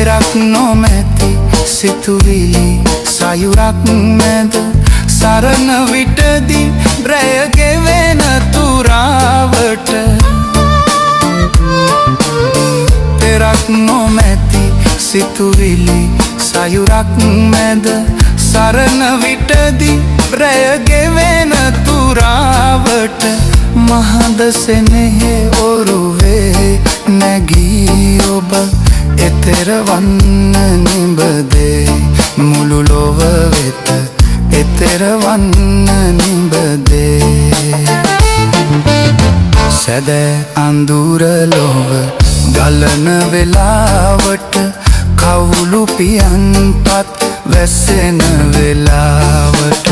තෙරක් නොමැති සිතුවිලි සයුරක් මැද සරණ විටදී රැය ගෙවෙන තුරාවට තෙරක් නොමැති සිතුවිලි සයුරක් මැද සරණ විටදී රැය ගෙවෙන තුරාවට මහද සෙනෙහෙ ඔරුවේ නැගී ඔබ එතෙර වන්න නිඹදේ මුළු ලොව වෙත එතෙර වන්න නිඹදේ සැදෑ අඳුර ලොව ගලන වෙලාවට කවුළු පියන්පත් වැස්සෙන වෙලාවට